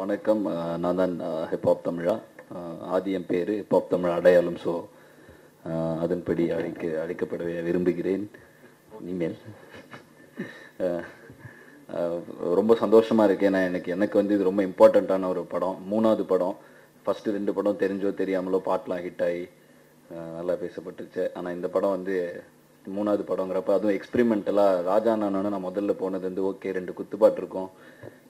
வணக்கம். நான் தான் ஹிப்ஹாப் தமிழா. ஆதி என் பேர் ஹிப்ஹாப் தமிழ் அடையாளம். ஸோ அதன்படி அழைக்கப்பட விரும்புகிறேன். இனிமேல் ரொம்ப சந்தோஷமாக இருக்கு. ஏன்னா எனக்கு வந்து இது ரொம்ப இம்பார்ட்டண்ட்டான ஒரு படம். 3வது படம். ஃபஸ்ட்டு 2 படம் தெரிஞ்சோ தெரியாமலோ பாட்டெலாம் ஹிட் ஆகி நல்லா பேசப்பட்டுருச்சு. ஆனால் இந்த படம் வந்து 3வது படங்கிறப்ப அதுவும் எக்ஸ்பிரிமெண்டலாக ராஜா நானோன்னு நான் முதல்ல போனது வந்து ஓகே 2 குத்துப்பாட்டு இருக்கும்,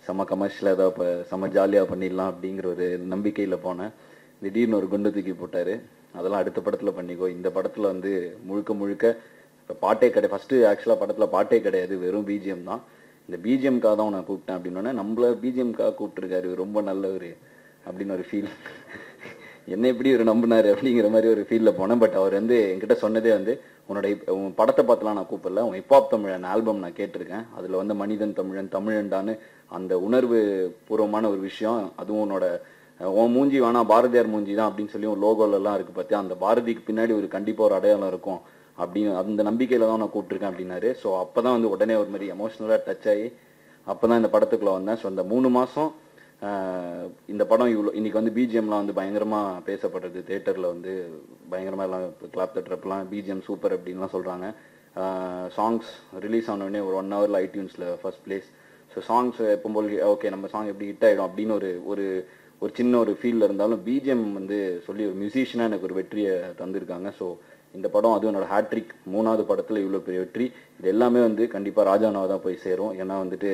செம்ம கமர்ஷியலாக ஏதாவது இப்போ செம்ம ஜாலியாக பண்ணிடலாம் அப்படிங்கிற ஒரு நம்பிக்கையில் போனேன். திடீர்னு ஒரு குண்டு தூக்கி போட்டார். அதெல்லாம் அடுத்த படத்தில் பண்ணிக்கோ. இந்த படத்தில் வந்து முழுக்க இப்போ பாட்டே கிடையாது. ஃபஸ்ட்டு ஆக்சுவலாக படத்தில் பாட்டே கிடையாது, வெறும் பிஜிஎம் தான். இந்த பிஜிஎம்காக தான் நான் கூப்பிட்டேன் அப்படின்னோடனே நம்மள பிஜிஎம்காக கூப்பிட்டுருக்காரு, ரொம்ப நல்லவர் அப்படின்னு ஒரு ஃபீல். என்ன எப்படி ஒரு நம்பினார் அப்படிங்கிற மாதிரி ஒரு ஃபீலில் போனேன். பட் அவர் வந்து என்கிட்ட சொன்னதே வந்து உன் படத்தை பார்த்துலாம் நான் கூப்பிடல, உன் ஹிப்ஹாப் தமிழன் ஆல்பம் நான் கேட்டிருக்கேன், அதில் வந்து மனிதன் தமிழன் தமிழன்டான்னு அந்த உணர்வு பூர்வமான ஒரு விஷயம். அதுவும் உன் மூஞ்சி வேணா பாரதியார் மூஞ்சி தான் அப்படின்னு சொல்லி ஒரு லோகோலெல்லாம் இருக்குது பார்த்தியா, அந்த பாரதிக்கு பின்னாடி ஒரு கண்டிப்பாக ஒரு அடையாளம் இருக்கும் அப்படின்னு அந்த நம்பிக்கையில் தான் நான் கூப்பிட்டுருக்கேன் அப்படின்னாரு. ஸோ அப்போ தான் வந்து உடனே ஒரு மாதிரி எமோஷ்னலாக டச் ஆகி அப்போ தான் இந்த படத்துக்குள்ளே வந்தேன். ஸோ இந்த 3 மாதம் இந்த படம் இன்னைக்கு வந்து பிஜிஎம்லாம் வந்து பயங்கரமாக பேசப்படுறது. தேட்டரில் வந்து பயங்கரமாக எல்லாம் கிளாப் தட்டுறப்பெல்லாம் பிஜிஎம் சூப்பர் அப்படின்லாம் சொல்கிறாங்க. சாங்ஸ் ரிலீஸ் ஆனோடனே ஒரு 1 ஹவரில் ஐடியூன்ஸில் ஃபர்ஸ்ட் பிளேஸ். ஸோ சாங்ஸ் எப்போம்போல் ஓகே நம்ம சாங் எப்படி ஹிட் ஆகிடும் அப்படின்னு ஒரு சின்ன ஒரு ஃபீலில் இருந்தாலும் பிஜிஎம் வந்து சொல்லி ஒரு மியூசிஷியனாக எனக்கு ஒரு வெற்றியை தந்திருக்காங்க. ஸோ இந்த படம் அதுவும் என்னோட ஹேட்ரிக் 3வது படத்தில் இவ்வளோ பெரிய வெற்றி. இது எல்லாமே வந்து கண்டிப்பாக ராஜானாவை தான் போய் சேரும். ஏன்னா வந்துட்டு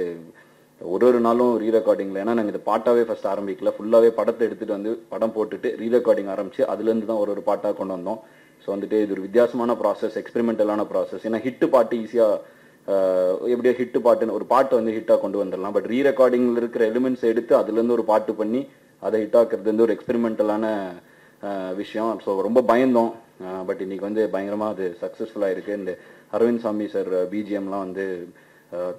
ஒரு நாளும் ரீ ரெக்கார்டிங்கில், ஏன்னா நாங்கள் இந்த பாட்டாகவே ஃபஸ்ட் ஆரம்பிக்கல, ஃபுல்லாகவே படத்தை எடுத்துகிட்டு வந்து படம் போட்டுட்டு ரீ ரெக்கார்டிங் ஆரம்பித்து அதுலேருந்து தான் ஒரு பாட்டாக கொண்டு வந்தோம். ஸோ வந்துட்டு இது ஒரு வித்தியாசமான ப்ராசஸ், எக்ஸ்பெரிமெண்டலான ப்ராசஸ். ஏன்னா ஹிட்டு பாட்டு ஈஸியாக எப்படியோ ஹிட்டு பாட்டுன்னு ஒரு பாட்டை வந்து ஹிட்டாக கொண்டு வந்துடலாம். பட் ரீ ரெக்கார்டிங்கில் இருக்கிற எலிமெண்ட்ஸ் எடுத்து அதுலேருந்து ஒரு பாட்டு பண்ணி அதை ஹிட்டாக்குறது வந்து ஒரு எக்ஸ்பெரிமெண்டலான விஷயம். ஸோ ரொம்ப பயந்தோம். பட் இன்னைக்கு வந்து பயங்கரமாக அது சக்ஸஸ்ஃபுல்லாக இருக்குது. இந்த அரவிந்த் சாமி சார் பிஜிஎம்லாம் வந்து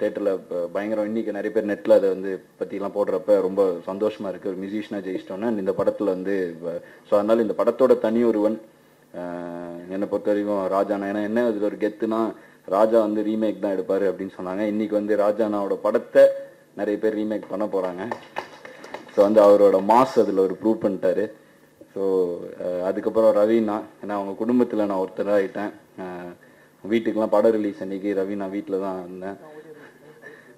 தேட்டரில் பயங்கரம். இன்றைக்கி நிறைய பேர் நெட்டில் அதை வந்து பற்றிலாம் போடுறப்ப ரொம்ப சந்தோஷமாக இருக்குது. ஒரு மியூசிஷியனாக ஜெயிச்சிட்டோன்னா இந்த படத்தில் வந்து ஸோ அதனால் இந்த படத்தோட தனி ஒருவன் என்னை பொறுத்த வரைக்கும் ராஜானா. ஏன்னா என்ன அதில் ஒரு கெத்துனா ராஜா வந்து ரீமேக் தான் எடுப்பார் அப்படின்னு சொன்னாங்க. இன்றைக்கி வந்து ராஜானாவோட படத்தை நிறைய பேர் ரீமேக் பண்ண போகிறாங்க. ஸோ வந்து அவரோட மாஸ் அதில் ஒரு ப்ரூவ் பண்ணிட்டாரு. ஸோ அதுக்கப்புறம் ரவீனா, ஏன்னா அவங்க குடும்பத்தில் நான் ஒருத்தராக ஆகிட்டேன். வீட்டுக்கெலாம் படம் ரிலீஸ் அன்றைக்கி ரவீனா வீட்டில் தான் இருந்தேன்.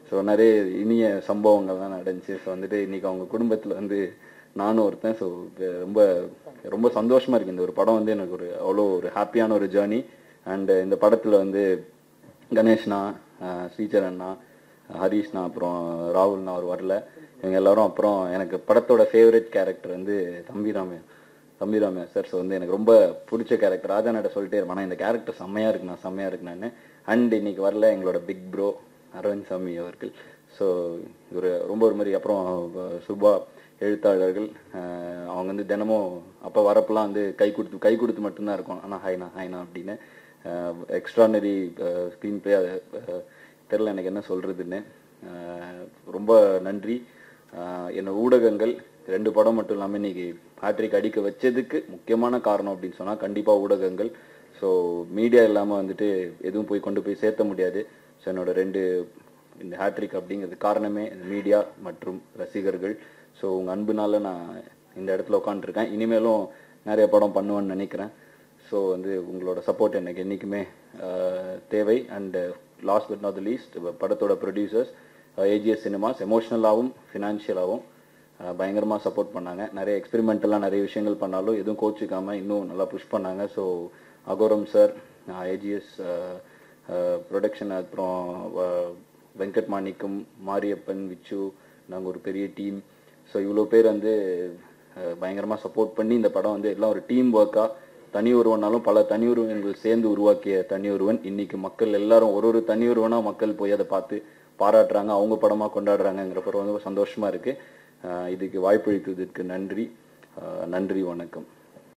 ஸோ நிறைய இனிய சம்பவங்கள்லாம் நடந்துச்சு. ஸோ வந்துட்டு இன்றைக்கி அவங்க குடும்பத்தில் வந்து நானும் ஒருத்தன். ஸோ ரொம்ப ரொம்ப சந்தோஷமாக இருக்குது. இந்த ஒரு படம் வந்து எனக்கு அவ்வளோ ஒரு ஹாப்பியான ஒரு ஜேர்னி. அண்டு இந்த படத்தில் வந்து கணேஷ்னா, ஸ்ரீச்சரண்ணா, ஹரீஷ்னா, அப்புறம் ராகுல்னா அவர் வரல, இவங்க எல்லாரும். அப்புறம் எனக்கு படத்தோட ஃபேவரட் கேரக்டர் வந்து தம்பிராமையா சார். ஸோ வந்து எனக்கு ரொம்ப பிடிச்ச கேரக்டர். ராஜானாட்ட சொல்லிட்டே இருப்பேன், ஆனால் இந்த கேரக்டர் செம்மையாக இருக்குண்ணா. அண்ட் இன்னைக்கு வரல எங்களோட பிக் ப்ரோ அரவிந்த் சாமி அவர்கள். ஸோ ரொம்ப ஒரு மாதிரி. அப்புறம் சுபா எழுத்தாளர்கள், அவங்க வந்து தினமும் அப்போ வரப்பெல்லாம் வந்து கை கொடுத்து மட்டும்தான் இருக்கும். ஆனால் ஹைனா அப்படின்னு எக்ஸ்ட்ரானரி ஸ்க்ரீன் ப்ளே. அதை தெரில எனக்கு என்ன சொல்கிறதுன்னு. ரொம்ப நன்றி. என்னோட ஊடகங்கள் 2 படம் மட்டும் இல்லாமல் இன்றைக்கி ஹேட்ரிக் அடிக்க வச்சதுக்கு முக்கியமான காரணம் அப்படின்னு சொன்னால் கண்டிப்பாக ஊடகங்கள். ஸோ மீடியா இல்லாமல் வந்துட்டு எதுவும் கொண்டு போய் சேர்த்த முடியாது. ஸோ என்னோட 2 இந்த ஹேட்ரிக் அப்படிங்கிறது காரணமே மீடியா மற்றும் ரசிகர்கள். ஸோ உங்கள் அன்புனால நான் இந்த இடத்துல உட்காந்துருக்கேன். இனிமேலும் நிறைய படம் பண்ணுவேன்னு நினைக்கிறேன். ஸோ வந்து உங்களோட சப்போர்ட் எனக்கு என்றைக்குமே தேவை. And last but not the least, படத்தோட ப்ரொடியூசர்ஸ் ஏஜிஎஸ் சினிமாஸ் எமோஷ்னலாகவும் ஃபினான்ஷியலாகவும் பயங்கரமாக சப்போர்ட் பண்ணாங்க. நிறைய எக்ஸ்பெரிமெண்டெல்லாம் நிறைய விஷயங்கள் பண்ணாலும் எதுவும் கோச்சிக்காமல் இன்னும் நல்லா புஷ் பண்ணாங்க. ஸோ அகோரம் சார், ஏஜிஎஸ் ப்ரொடக்ஷன், அப்புறம் வெங்கட் மாணிக்கம், மாரியப்பன், விச்சு, நாங்கள் ஒரு பெரிய டீம். ஸோ இவ்வளோ பேர் வந்து பயங்கரமாக சப்போர்ட் பண்ணி இந்த படம் வந்து எல்லாம் ஒரு டீம் ஒர்க்காக, தனி ஒருவனாலும் பல தனி ஒருவன்கள் சேர்ந்து உருவாக்கிய தனி ஒருவன். இன்றைக்கி மக்கள் எல்லாரும் ஒரு தனி ஒருவனாக மக்கள் போய் அதை பார்த்து பாராட்டுறாங்க, அவங்க படமாக கொண்டாடுறாங்கங்கிறப்ப ரொம்ப சந்தோஷமாக இருக்குது. இதுக்கு வாய்ப்பளித்ததற்கு நன்றி. வணக்கம்.